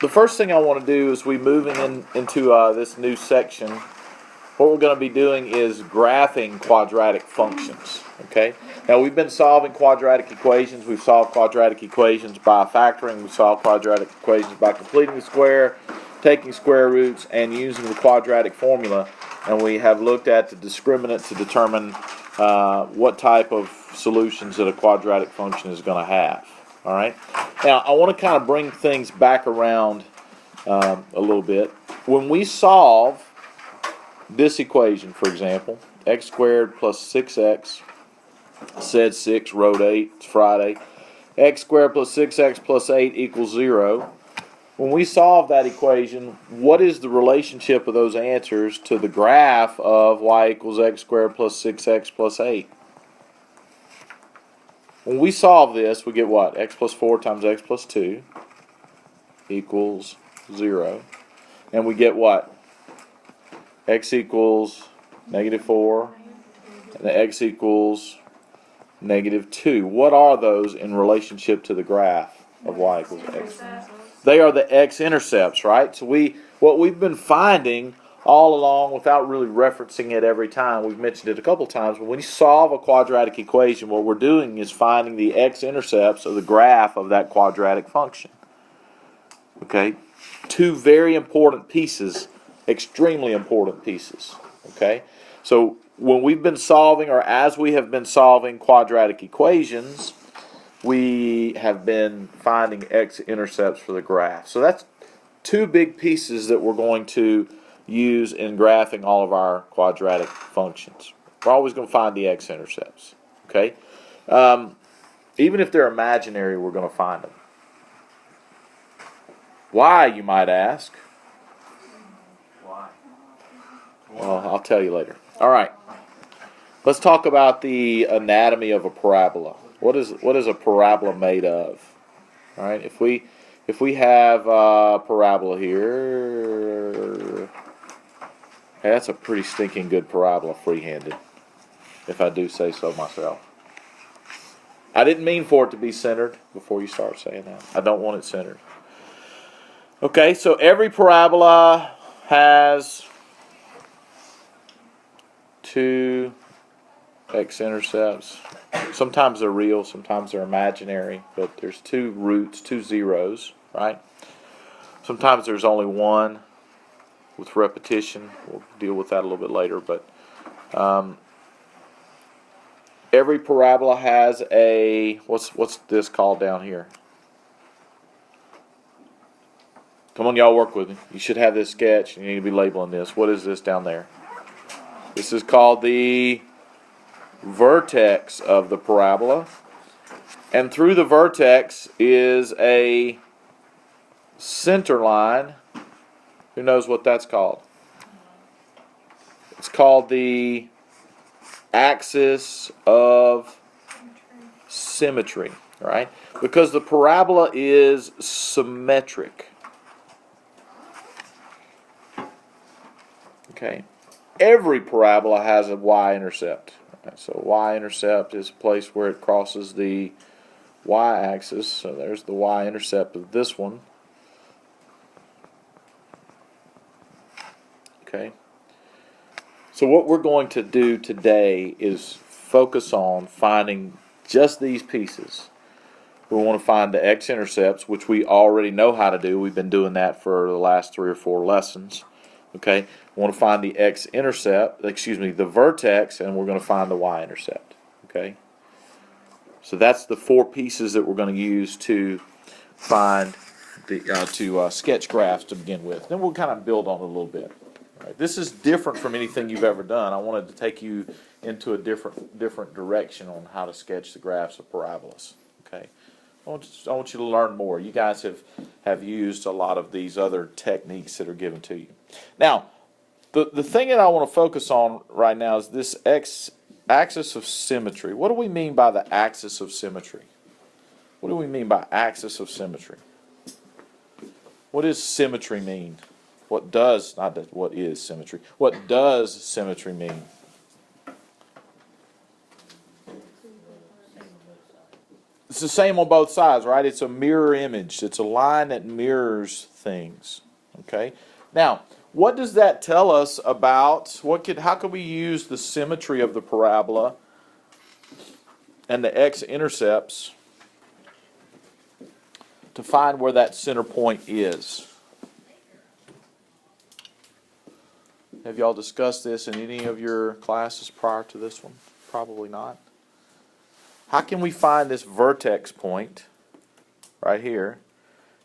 the first thing I want to do is we moving into this new section. What we're going to be doing is graphing quadratic functions. Okay. Now we've been solving quadratic equations. We've solved quadratic equations by factoring. We solved quadratic equations by completing the square, taking square roots, and using the quadratic formula. And we have looked at the discriminant to determine what type of solutions that a quadratic function is going to have. All right. Now I want to kind of bring things back around a little bit. When we solve this equation, for example, x squared plus 6x, said 6, wrote 8, it's Friday, x squared plus 6x plus 8 equals 0. When we solve that equation, what is the relationship of those answers to the graph of y equals x squared plus 6x plus 8? When we solve this, we get what? X plus 4 times x plus 2 equals 0. And we get what? X equals negative 4, and x equals negative 2. What are those in relationship to the graph of y equals x? They are the x-intercepts, right? So what we've been finding all along, without really referencing it every time, we've mentioned it a couple times, but when you solve a quadratic equation, what we're doing is finding the x-intercepts of the graph of that quadratic function. Okay? Two very important pieces, extremely important pieces. Okay? So when we've been solving, or as we have been solving quadratic equations, we have been finding x-intercepts for the graph. So that's two big pieces that we're going to use in graphing all of our quadratic functions. We're always going to find the x-intercepts. Okay? Even if they're imaginary, we're going to find them. Why, you might ask? Why? Well, I'll tell you later. All right. Let's talk about the anatomy of a parabola. What is a parabola made of? All right. If we have a parabola here, hey, that's a pretty stinking good parabola, free-handed, if I do say so myself. I didn't mean for it to be centered before you start saying that. I don't want it centered. Okay, so every parabola has two x-intercepts. Sometimes they're real, sometimes they're imaginary, but there's two roots, two zeros, right? Sometimes there's only one with repetition. We'll deal with that a little bit later, but every parabola has a, what's this called down here? Come on, y'all, work with me. You should have this sketch, and you need to be labeling this. What is this down there? This is called the vertex of the parabola. And through the vertex is a center line. Who knows what that's called? It's called the Axis of Symmetry, right? Because the parabola is symmetric. Okay. Every parabola has a y-intercept. So y-intercept is a place where it crosses the y-axis. So there's the y-intercept of this one. Okay. So what we're going to do today is focus on finding just these pieces. We want to find the x-intercepts, which we already know how to do. We've been doing that for the last 3 or 4 lessons. Okay, we want to find the x-intercept, the vertex, and we're going to find the y-intercept. Okay, so that's the 4 pieces that we're going to use to find the sketch graphs to begin with. Then we'll kind of build on it a little bit. All right, this is different from anything you've ever done. I wanted to take you into a different direction on how to sketch the graphs of parabolas. Okay. I want you to learn more. You guys have used a lot of these other techniques that are given to you. Now, the thing that I want to focus on right now is this axis of symmetry. What do we mean by the axis of symmetry? What do we mean by axis of symmetry? What does symmetry mean? What is symmetry? What does symmetry mean? It's the same on both sides, right? It's a mirror image. It's a line that mirrors things. Okay? Now, what does that tell us about how could we use the symmetry of the parabola and the x-intercepts to find where that center point is? Have y'all discussed this in any of your classes prior to this one? Probably not. How can we find this vertex point right here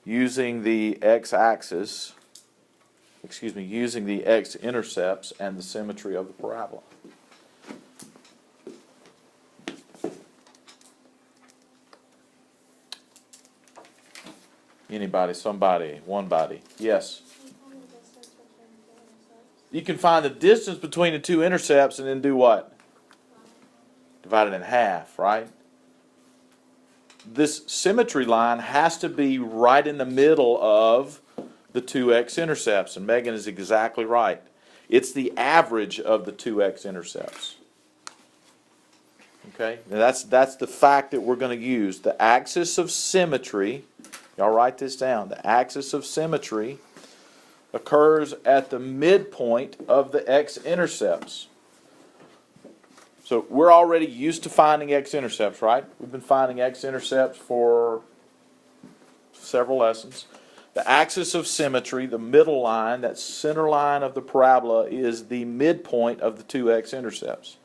using the x-axis, using the x-intercepts and the symmetry of the parabola? Anybody, somebody, one body. Yes? You can find the distance between the two intercepts and then do what? Divide it in half, right? This symmetry line has to be right in the middle of the two x-intercepts, and Megan is exactly right. It's the average of the two x-intercepts. Okay? Now that's the fact that we're going to use. The axis of symmetry, y'all write this down, the axis of symmetry occurs at the midpoint of the x-intercepts. So we're already used to finding x-intercepts, right? We've been finding x-intercepts for several lessons. The axis of symmetry, the middle line, that center line of the parabola, is the midpoint of the two x-intercepts.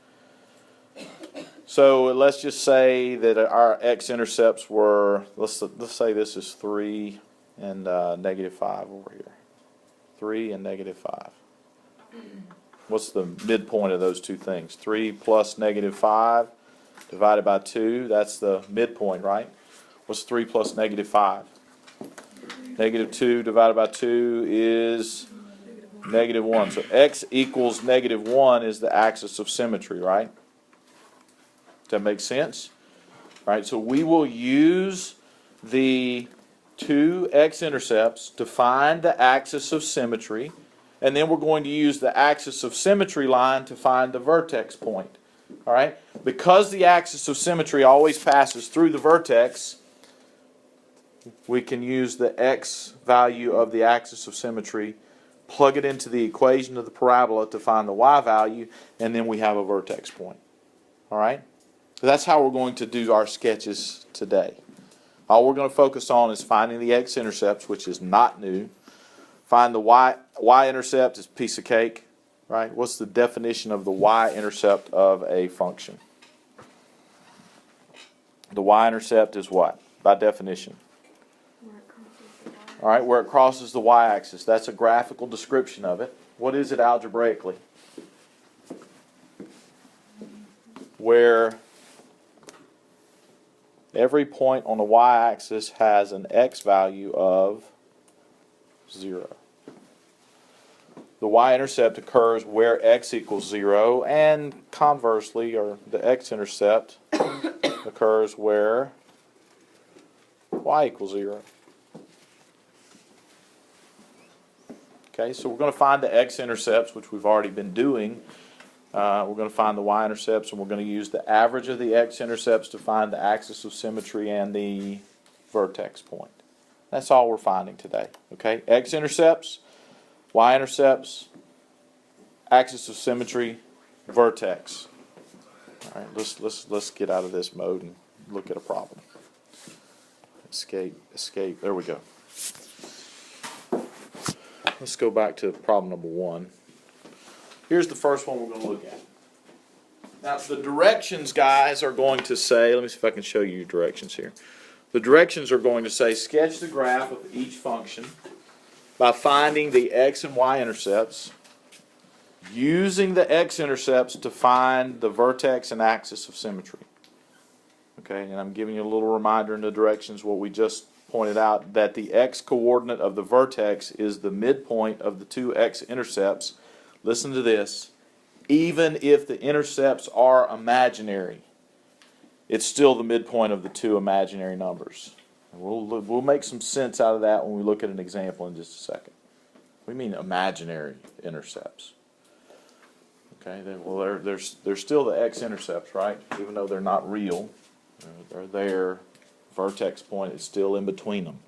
So let's just say that our x-intercepts were, let's say this is 3 and negative 5 over here. 3 and negative 5. What's the midpoint of those two things? 3 plus negative 5 divided by 2. That's the midpoint, right? What's 3 plus negative 5? Negative 2 divided by 2 is negative 1. So x equals negative 1 is the axis of symmetry, right? Does that make sense? All right, so we will use the two x-intercepts to find the axis of symmetry, and then we're going to use the axis of symmetry line to find the vertex point. All right? Because the axis of symmetry always passes through the vertex, we can use the x value of the axis of symmetry, plug it into the equation of the parabola to find the y value, and then we have a vertex point. All right? So that's how we're going to do our sketches today. All we're going to focus on is finding the x-intercepts, which is not new. Find the y-intercept is a piece of cake, right? What's the definition of the y-intercept of a function? The y-intercept is what, by definition? All right, where it crosses the y-axis. That's a graphical description of it. What is it algebraically? Where every point on the y-axis has an x value of 0. The y-intercept occurs where x equals 0, and conversely, or the x-intercept occurs where y equals 0. Okay, so we're going to find the x-intercepts, which we've already been doing. We're going to find the y-intercepts, and we're going to use the average of the x-intercepts to find the axis of symmetry and the vertex point. That's all we're finding today. Okay, x-intercepts, y-intercepts, axis of symmetry, vertex. All right, let's get out of this mode and look at a problem. Escape. There we go. Let's go back to problem number 1. Here's the first one we're going to look at. Now, the directions, guys, are going to say, let me see if I can show you directions here. The directions are going to say, sketch the graph of each function by finding the x and y intercepts, using the x-intercepts to find the vertex and axis of symmetry. Okay, and I'm giving you a little reminder in the directions what we just pointed out, that the x-coordinate of the vertex is the midpoint of the two x-intercepts. Listen to this. Even if the intercepts are imaginary, it's still the midpoint of the two imaginary numbers. And we'll make some sense out of that when we look at an example in just a second. We mean imaginary intercepts. Okay, well, they're still the x-intercepts, right? Even though they're not real, they're there vertex point is still in between them.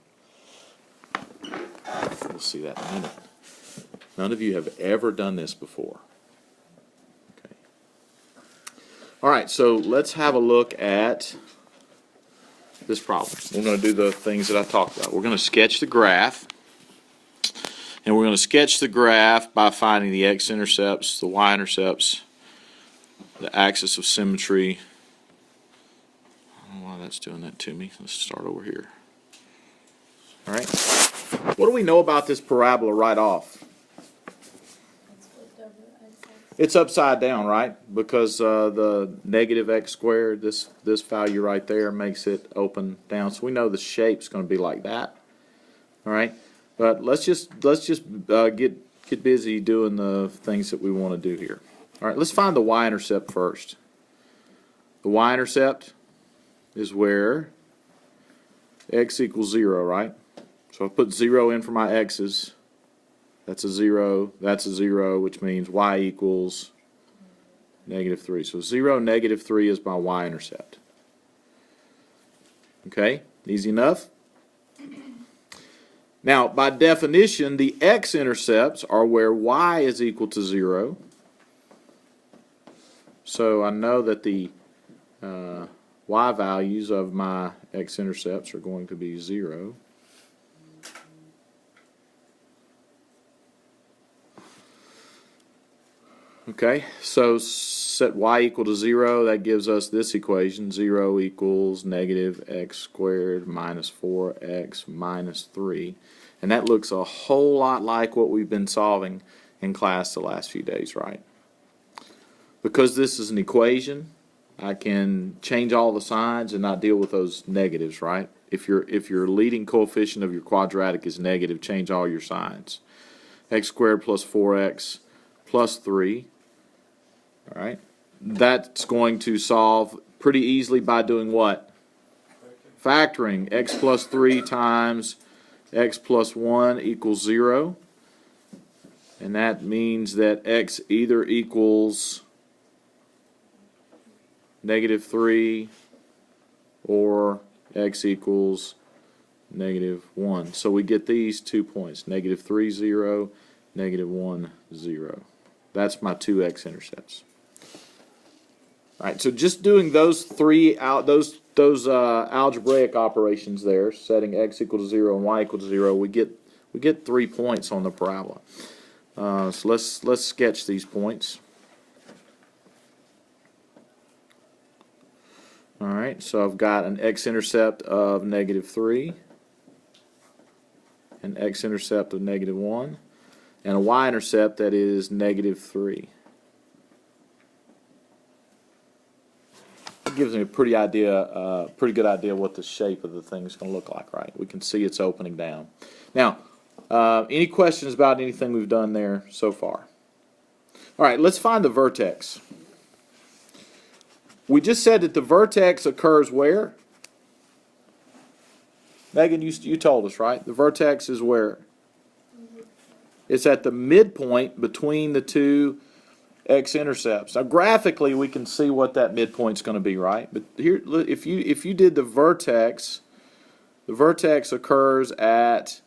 We'll see that in a minute. None of you have ever done this before. Okay. All right, so let's have a look at this problem. We're going to do the things that I talked about. We're going to sketch the graph. And we're going to sketch the graph by finding the x-intercepts, the y-intercepts, the axis of symmetry. I don't know why that's doing that to me. Let's start over here. All right. What do we know about this parabola right off? It's upside down, right? Because the negative x squared, this value right there, makes it open down. So we know the shape's going to be like that. All right. But let's just get busy doing the things that we want to do here. All right, let's find the y-intercept first. The y-intercept is where x equals 0, right? So I put 0 in for my x's. That's a 0. That's a 0, which means y equals -3. So 0, -3 is my y-intercept. Okay, easy enough? Now, by definition, the x-intercepts are where y is equal to 0. So I know that the y values of my x-intercepts are going to be 0. Okay, so set y equal to 0. That gives us this equation. 0 equals -x squared minus 4x minus 3. And that looks a whole lot like what we've been solving in class the last few days, right? Because this is an equation, I can change all the signs and not deal with those negatives, right? If your leading coefficient of your quadratic is negative, change all your signs. X squared plus 4x plus 3. All right, that's going to solve pretty easily by doing what? Factoring. X plus 3 times x plus 1 equals 0. And that means that x either equals -3 or x equals -1. So we get these 2 points, -3, 0, -1, 0. That's my two x-intercepts. All right, so just doing those algebraic operations there, setting x equal to 0 and y equal to 0, we get 3 points on the parabola. So let's sketch these points. All right, so I've got an x-intercept of -3, an x-intercept of -1, and a y-intercept that is -3. It gives me a pretty good idea what the shape of the thing is going to look like, right? We can see it's opening down. Now, any questions about anything we've done there so far? All right, let's find the vertex. We just said that the vertex occurs where? Megan, you told us, right? The vertex is where? It's at the midpoint between the two x-intercepts. Now, graphically, we can see what that midpoint's going to be, right? But here, if you did the vertex occurs at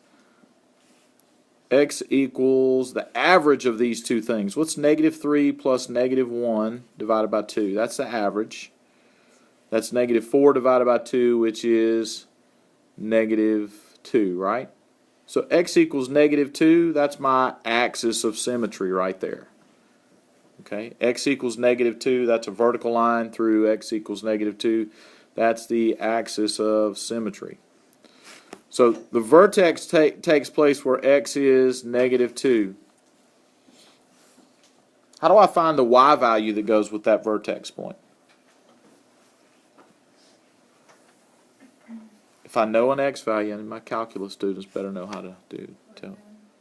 x equals the average of these two things. What's -3 plus -1 divided by 2? That's the average. That's -4 divided by 2, which is -2, right? So x equals -2, that's my axis of symmetry right there. Okay, x equals -2, that's a vertical line through x equals -2. That's the axis of symmetry. So the vertex takes place where x is -2. How do I find the y value that goes with that vertex point? If I know an x value, and my calculus students better know how to tell.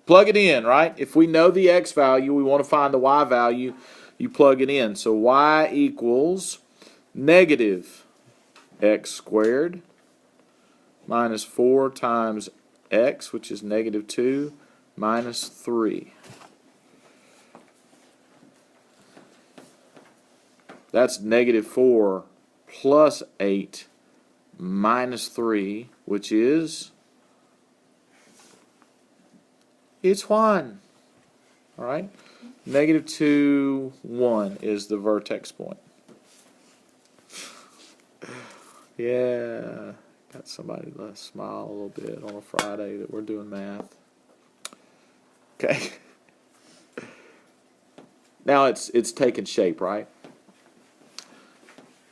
Plug it in, right? If we know the x value, we want to find the y value, you plug it in. So y equals -x squared minus 4 times x, which is -2, minus 3. That's -4 plus 8 minus 3, which is, it's 1. All right? Negative 2, 1 is the vertex point. Yeah, got somebody to smile a little bit on a Friday that we're doing math. Okay. Now it's taken shape, right?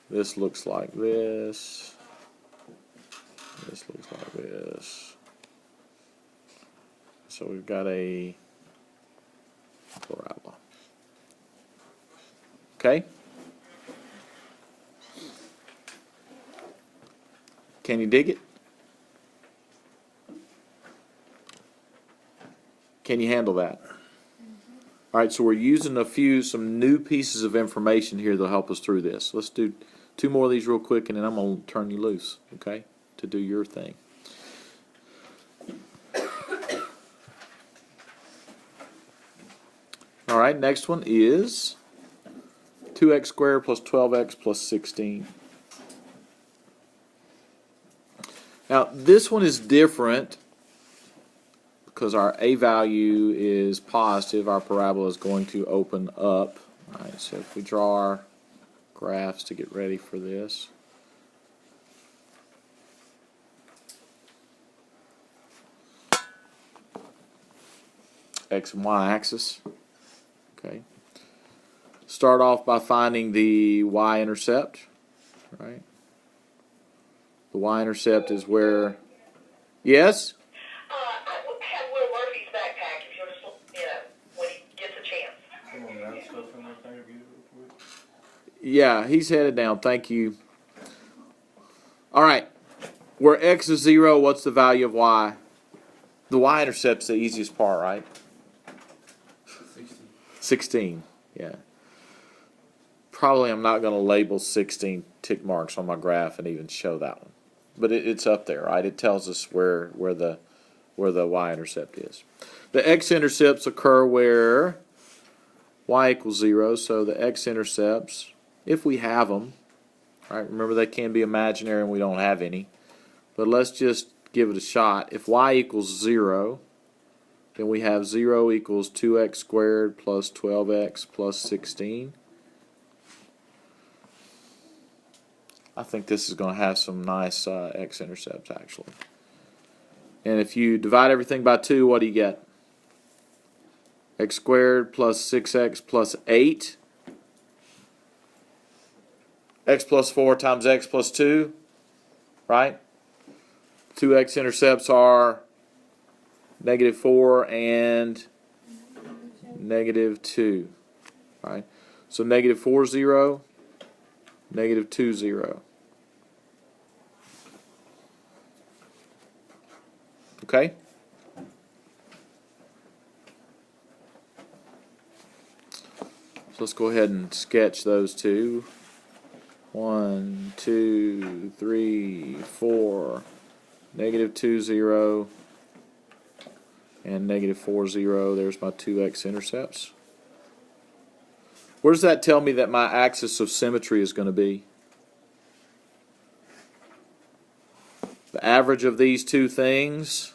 This looks like this. This looks like this. So we've got a parabola. Okay? Can you dig it? Can you handle that? All right, so we're using some new pieces of information here that'll help us through this. Let's do 2 more of these real quick, and then I'm going to turn you loose, okay, to do your thing. All right, next one is 2x squared plus 12x plus 16. Now, this one is different because our a value is positive. Our parabola is going to open up. All right, so if we draw our graphs to get ready for this. X and Y axis. Okay. Start off by finding the Y-intercept, right? The Y-intercept is where, yes? I have Will Murphy's backpack if you'll just, when he gets a chance. Come on, that stuff in that thing of you real quick. Yeah, he's headed down. Thank you. All right. Where X is 0, what's the value of Y? The Y-intercept's the easiest part, right? 16, yeah. Probably I'm not going to label 16 tick marks on my graph and even show that one. But it's up there, right? It tells us where the Y-intercept is. The X-intercepts occur where Y equals 0, so the X-intercepts, if we have them, right? Remember they can be imaginary and we don't have any. But let's just give it a shot. If Y equals 0, then we have 0 equals 2x squared plus 12x plus 16. I think this is going to have some nice x-intercepts actually. And if you divide everything by 2, what do you get? X squared plus 6x plus 8. X plus 4 times x plus 2, right? 2 x-intercepts are negative 4 and negative 2, right? So negative 4, 0, negative 2, 0. Okay? So let's go ahead and sketch those two. 1, 2, 3, 4, negative 2, 0, and negative 4, 0. There's my 2 x-intercepts. Where does that tell me that my axis of symmetry is going to be? The average of these two things,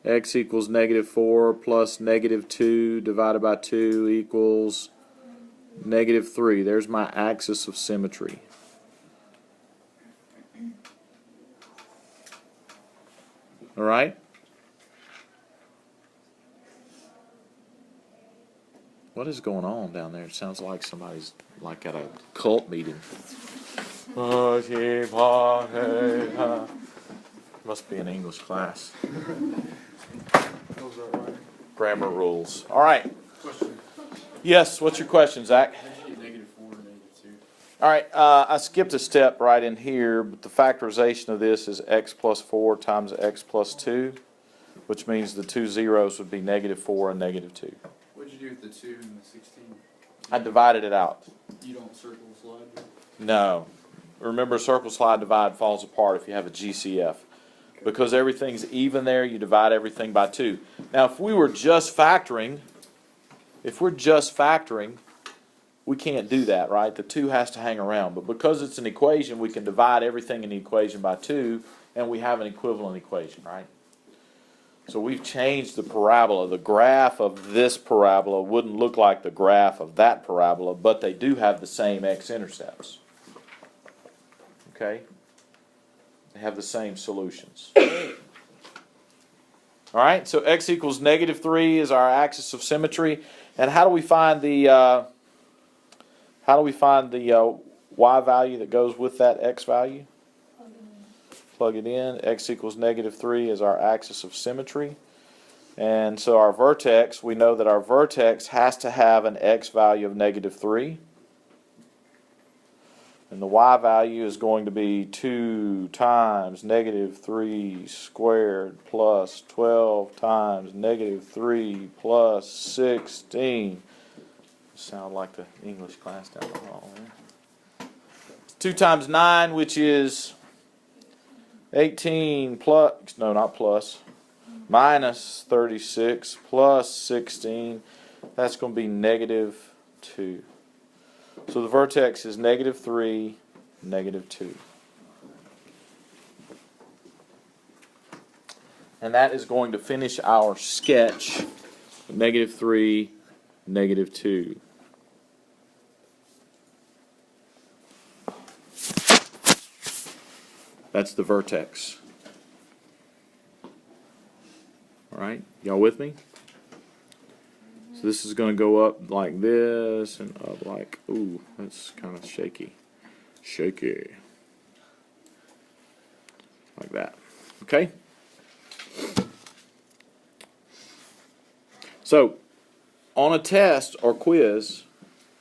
x equals negative 4 plus negative 2 divided by 2 equals negative 3. There's my axis of symmetry. All right? What is going on down there? It sounds like somebody's like at a cult meeting. Must be an English class. Grammar rules. All right. Question. Yes, what's your question, Zach? Negative 4 and negative 2. All right, I skipped a step right in here, but the factorization of this is x plus 4 times x plus 2, which means the two zeros would be negative 4 and negative 2. What'd you do with the 2 and the 16? I divided it out. You don't circle slide? No. Remember, circle, slide, divide falls apart if you have a GCF. Because everything's even there, you divide everything by 2. Now, if we were just factoring, we can't do that, right? The 2 has to hang around. But because it's an equation, we can divide everything in the equation by 2, and we have an equivalent equation, right? So we've changed the parabola. The graph of this parabola wouldn't look like the graph of that parabola, but they do have the same x-intercepts. Okay? They have the same solutions. All right, so x equals -3 is our axis of symmetry. And how do we find the y value that goes with that x value? Plug it in. X equals -3 is our axis of symmetry. And so our vertex, we know that our vertex has to have an x value of -3. And the y value is going to be 2 times -3 squared plus 12 times -3 plus 16. Sound like the English class down the hall there. 2 times 9, which is 18 plus, no, not plus, minus 36 plus 16. That's going to be -2. So the vertex is -3, -2. And that is going to finish our sketch. -3, -2. That's the vertex. All right, y'all with me? So this is going to go up like this and up like, ooh, that's kind of shaky. Shaky. Like that. Okay? So, on a test or quiz,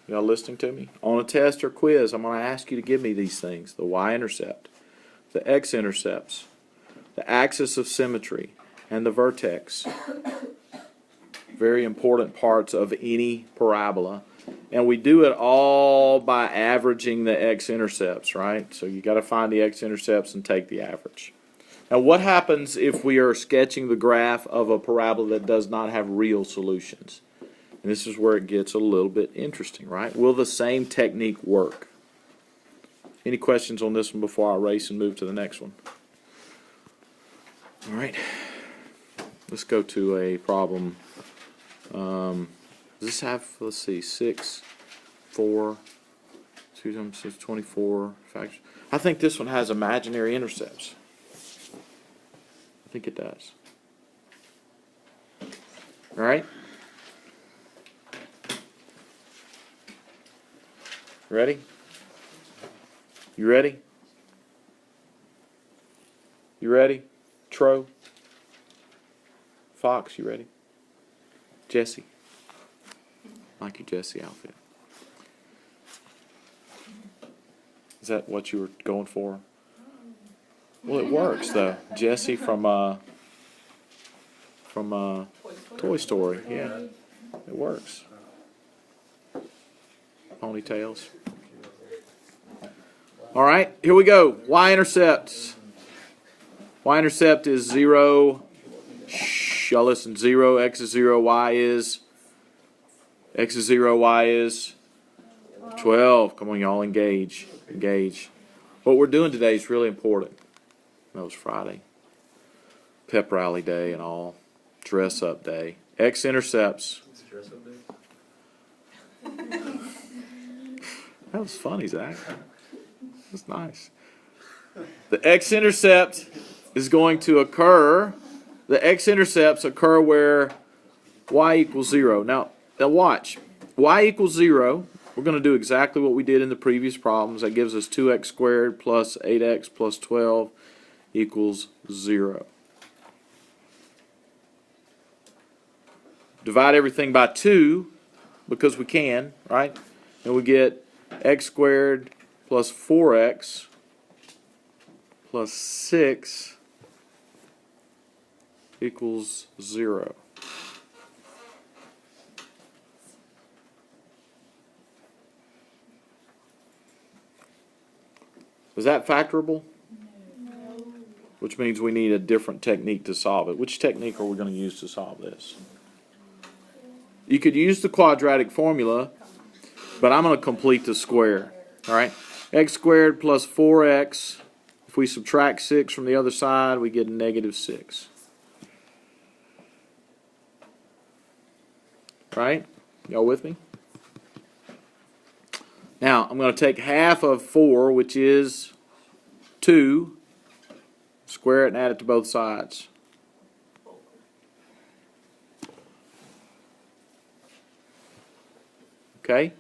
y'all listening to me? On a test or quiz, I'm going to ask you to give me these things. The Y-intercept, the X-intercepts, the axis of symmetry, and the vertex. Very important parts of any parabola. And we do it all by averaging the x-intercepts, right? So you got to find the x-intercepts and take the average. Now what happens if we are sketching the graph of a parabola that does not have real solutions? And this is where it gets a little bit interesting, right? Will the same technique work? Any questions on this one before I race and move to the next one? All right. Let's go to a problem. Does this have, let's see, 6, 4, 2 times 6, 24 factors? I think this one has imaginary intercepts. I think it does. All right? Ready? You ready? You ready? Tro? Fox, you ready? Jesse. Like your Jesse outfit. Is that what you were going for? Well, it works though. Jesse from Toy Story. Yeah, it works. Ponytails. All right, here we go. Y-intercepts. Y-intercept is 0. Shh, y'all listen. 0. X is 0. Y is. X is 0. Y is 12. Come on, y'all, engage. Engage. What we're doing today is really important. That was Friday. Pep rally day and all. Dress up day. X-intercepts. Dress up day? That was funny, Zach. That's nice. The x-intercept is going to occur. The x-intercepts occur where y equals 0. Now watch. Y equals 0. We're going to do exactly what we did in the previous problems. That gives us 2x squared plus 8x plus 12 equals 0. Divide everything by 2 because we can, right? And we get x squared plus 4x plus 6 equals 0. Is that factorable? No. Which means we need a different technique to solve it. Which technique are we going to use to solve this? You could use the quadratic formula, But I'm going to complete the square. All right? X squared plus 4x. If we subtract 6 from the other side, we get negative 6. Right? Y'all with me? Now, I'm going to take half of 4, which is 2, square it and add it to both sides. Okay?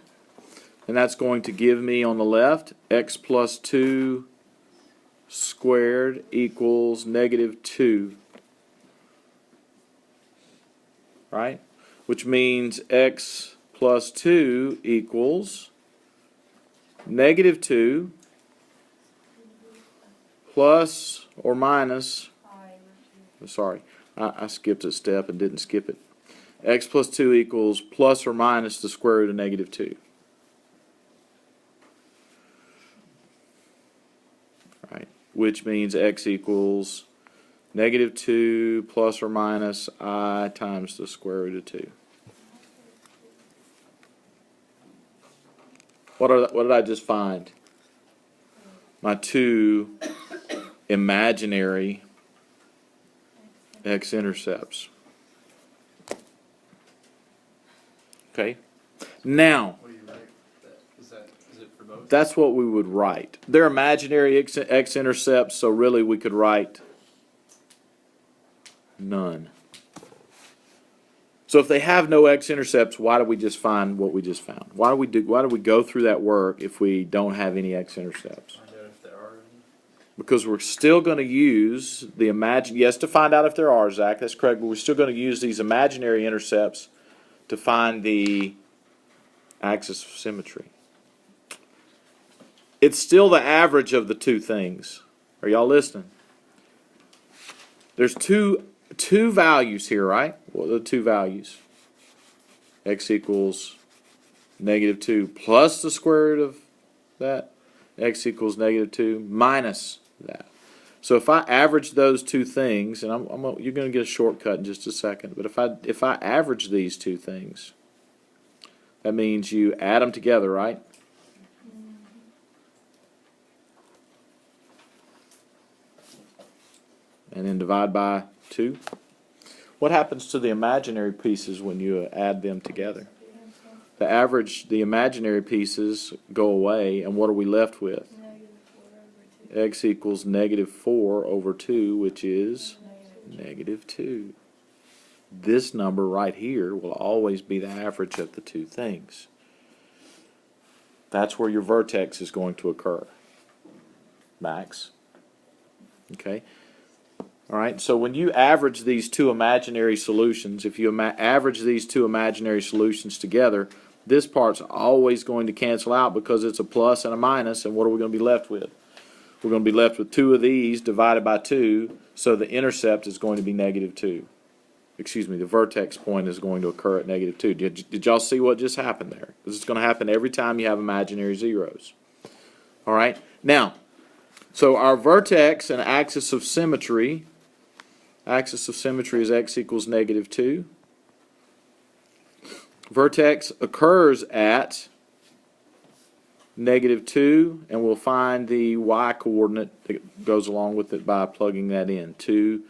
And that's going to give me on the left x plus 2 squared equals negative 2. Right? Which means x plus 2 equals negative 2 plus or minus, sorry, I skipped a step and didn't skip it. X plus 2 equals plus or minus the square root of negative 2. Right, which means x equals negative 2 plus or minus I times the square root of 2. What did I just find? My two imaginary x-intercepts. Okay? Now, What do you write? Is it for both? that's what we would write. They're imaginary x-intercepts, so really we could write none. So if they have no x-intercepts, why do we just find what we just found? Why do we go through that work if we don't have any x-intercepts? Find out if there are any. Because we're still going to use the yes, to find out if there are, Zach, that's correct, but we're still going to use these imaginary intercepts to find the axis of symmetry. It's still the average of the two things. Are y'all listening? There's two values here, right? What are the two values? X equals negative 2 plus the square root of that. X equals negative 2 minus that. So if I average those two things, and you're going to get a shortcut in just a second, but if I average these two things, that means you add them together, right? And then divide by 2. What happens to the imaginary pieces when you add them together? The imaginary pieces go away, and what are we left with? X equals negative 4 over 2, which is negative 2. This number right here will always be the average of the two things. That's where your vertex is going to occur. Max. Okay? All right, so when you average these two imaginary solutions, if you average these two imaginary solutions together, this part's always going to cancel out because it's a plus and a minus, and what are we going to be left with? We're going to be left with 2 of these divided by 2, so the intercept is going to be negative 2. Excuse me, the vertex point is going to occur at negative 2. Did y'all see what just happened there? This is going to happen every time you have imaginary zeros. All right, now, so our vertex and axis of symmetry is x equals negative 2. Vertex occurs at negative 2, and we'll find the y coordinate that goes along with it by plugging that in. 2,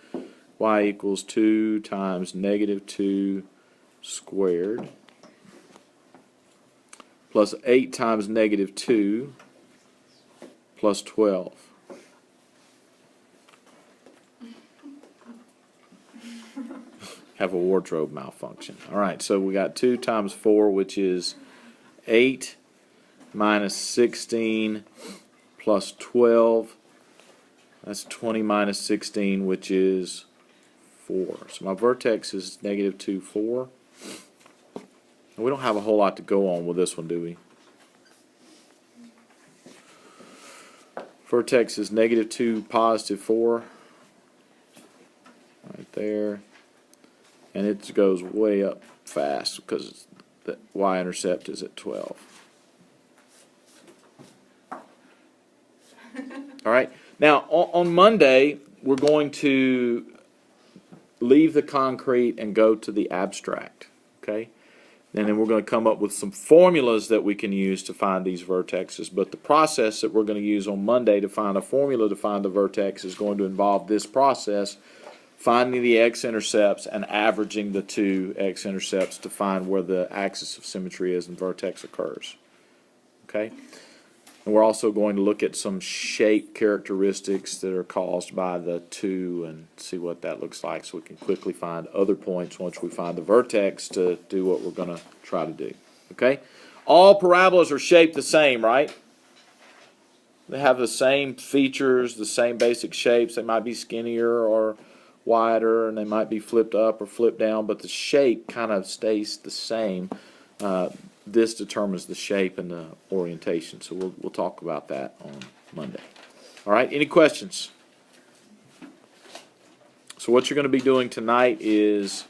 y equals 2 times negative 2 squared plus 8 times negative 2 plus 12. Have a wardrobe malfunction. All right, so we got 2 times 4, which is 8 minus 16 plus 12. That's 20 minus 16, which is 4. So my vertex is negative 2, 4. And we don't have a whole lot to go on with this one, do we? Vertex is negative 2, positive 4. Right there. And it goes way up fast because the Y-intercept is at 12. All right. Now, on Monday, we're going to leave the concrete and go to the abstract. Okay. And then we're going to come up with some formulas that we can use to find these vertexes. But the process that we're going to use on Monday to find a formula to find the vertex is going to involve this process, finding the x-intercepts and averaging the two x-intercepts to find where the axis of symmetry is and vertex occurs. Okay? And we're also going to look at some shape characteristics that are caused by the two and see what that looks like, so we can quickly find other points once we find the vertex to do what we're going to try to do. Okay? All parabolas are shaped the same, right? They have the same features, the same basic shapes. They might be skinnier or wider, and they might be flipped up or flipped down, but the shape kind of stays the same. This determines the shape and the orientation, so we'll talk about that on Monday. All right, any questions? So what you're going to be doing tonight is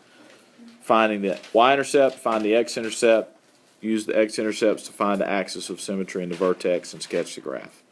finding the y-intercept, find the x-intercept, use the x-intercepts to find the axis of symmetry and the vertex, and sketch the graph.